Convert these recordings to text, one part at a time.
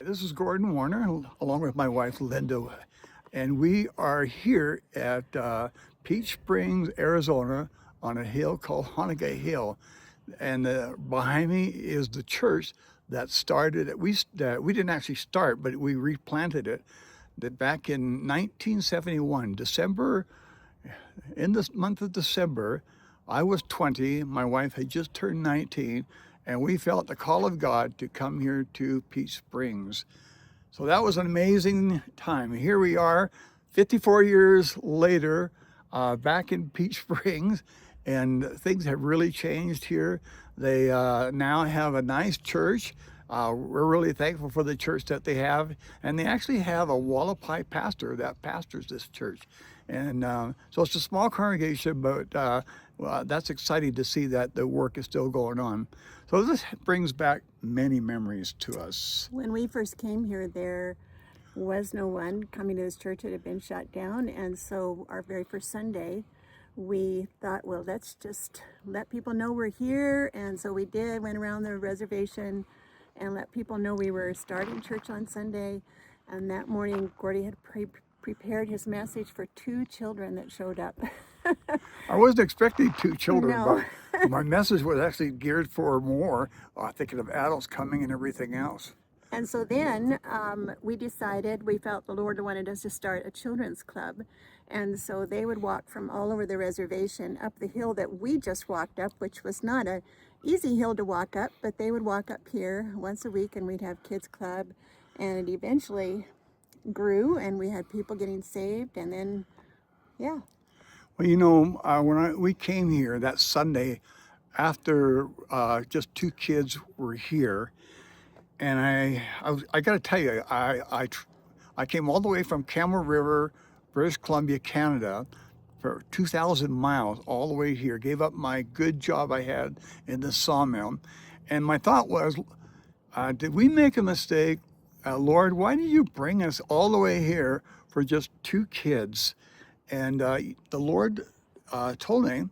This is Gordon Warner, along with my wife Linda, and we are here at Peach Springs, Arizona, on a hill called Honegat Hill. And behind me is the church that started. We didn't actually start, but we replanted it. That back in 1971, December, in the month of December, I was 20. My wife had just turned 19, and we felt the call of God to come here to Peach Springs. So that was an amazing time. Here we are, 54 years later, back in Peach Springs, and things have really changed here. They now have a nice church. We're really thankful for the church that they have, and they actually have a Wallapai pastor that pastors this church. And so it's a small congregation, but well, that's exciting to see that the work is still going on. So this brings back many memories to us. When we first came here, there was no one coming to this church. It had been shut down, and so our very first Sunday, we thought, well, let's just let people know we're here. And so we did, went around the reservation and let people know we were starting church on Sunday. And that morning, Gordy had prepared his message for 2 children that showed up. I wasn't expecting 2 children, No. but my message was actually geared for more, thinking of adults coming and everything else. And so then we decided, we felt the Lord wanted us to start a children's club. And so they would walk from all over the reservation up the hill that we just walked up, which was not an easy hill to walk up, but they would walk up here once a week and we'd have kids club. And it eventually grew and we had people getting saved. And then, yeah. Well, you know, when we came here that Sunday, after just 2 kids were here, and I got to tell you, I came all the way from Camel River, British Columbia, Canada, for 2,000 miles all the way here. Gave up my good job I had in the sawmill, and my thought was, did we make a mistake? Lord, why did you bring us all the way here for just 2 kids? And the Lord told me,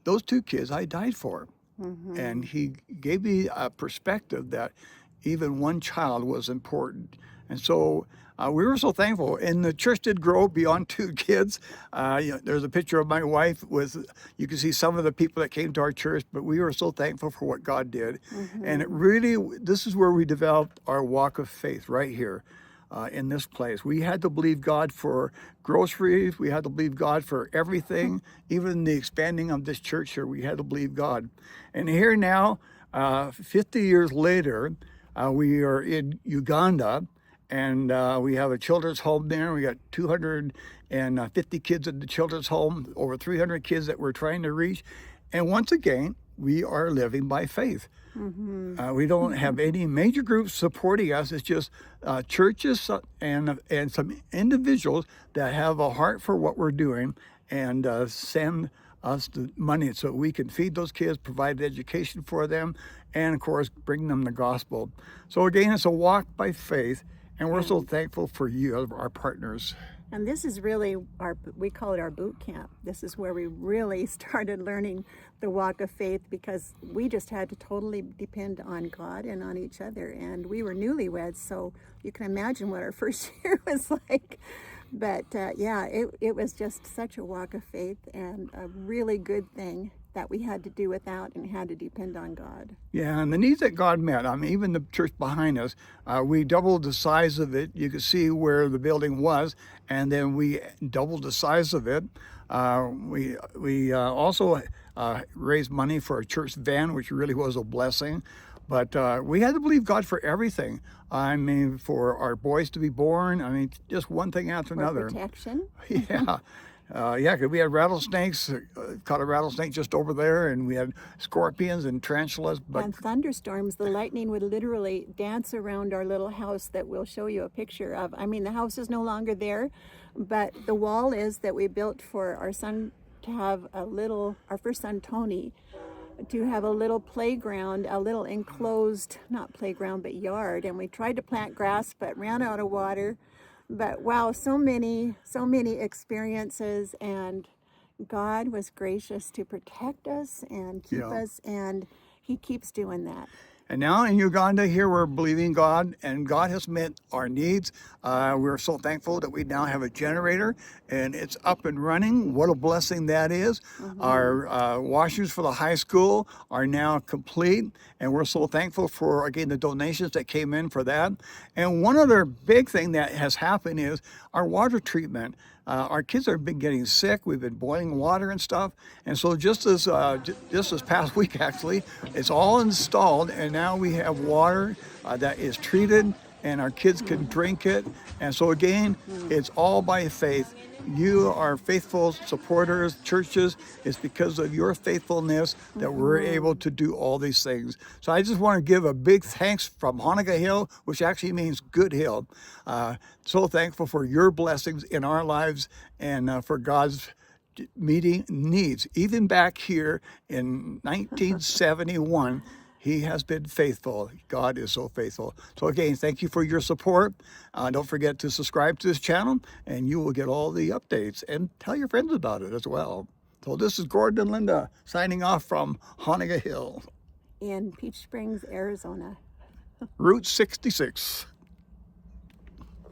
those 2 kids I died for. Mm-hmm. And he gave me a perspective that even one child was important. And so we were so thankful. And the church did grow beyond 2 kids. There's a picture of my wife with, you can see some of the people that came to our church, but we were so thankful for what God did. Mm-hmm. And it really, this is where we developed our walk of faith right here. In this place, we had to believe God for groceries. We had to believe God for everything, even the expanding of this church here. We had to believe God. And here now, 50 years later, we are in Uganda, and we have a children's home there. We got 250 kids in the children's home, over 300 kids that we're trying to reach. And once again, we are living by faith. Mm-hmm. We don't have any major groups supporting us. It's just churches and some individuals that have a heart for what we're doing and send us the money so we can feed those kids, provide education for them, and of course bring them the gospel. So again, it's a walk by faith, and we're so thankful for you, our partners. And this is really we call it our boot camp. This is where we really started learning the walk of faith, because we just had to totally depend on God and on each other. And we were newlyweds, so you can imagine what our first year was like. But yeah, it was just such a walk of faith and a really good thing that we had to do without and had to depend on God. Yeah, and the needs that God met. I mean, even the church behind us, we doubled the size of it. You could see where the building was, and then we doubled the size of it. We also raised money for a church van, which really was a blessing. But we had to believe God for everything. I mean, for our boys to be born. I mean, just one thing after another. Protection. Yeah. Yeah, because we had rattlesnakes, caught a rattlesnake just over there, and we had scorpions and tarantulas. And thunderstorms. The lightning would literally dance around our little house that we'll show you a picture of. I mean, the house is no longer there, but the wall is that we built for our son to have our first son, Tony, to have a little playground, a little enclosed, not playground, but yard. And we tried to plant grass, but ran out of water. But wow, so many experiences, and God was gracious to protect us and keep us, and he keeps doing that. And now in Uganda here, we're believing God, and God has met our needs. We're so thankful that we now have a generator, and it's up and running. What a blessing that is. Our washers for the high school are now complete, and we're so thankful for, again, the donations that came in for that. And one other big thing that has happened is our water treatment. Our kids have been getting sick. We've been boiling water and stuff. And so just this past week, actually, it's all installed, and now we have water that is treated, and our kids can drink it. And so again, it's all by faith. You are faithful supporters, churches. It's because of your faithfulness that we're able to do all these things. So I just want to give a big thanks from Honaga Hill, which actually means good hill. So thankful for your blessings in our lives, and for God's meeting needs. Even back here in 1971, He has been faithful. God is so faithful. So again, thank you for your support. Don't forget to subscribe to this channel, and you will get all the updates, and tell your friends about it as well. So this is Gordon and Linda signing off from Honaga Hill, In Peach Springs, Arizona. Route 66.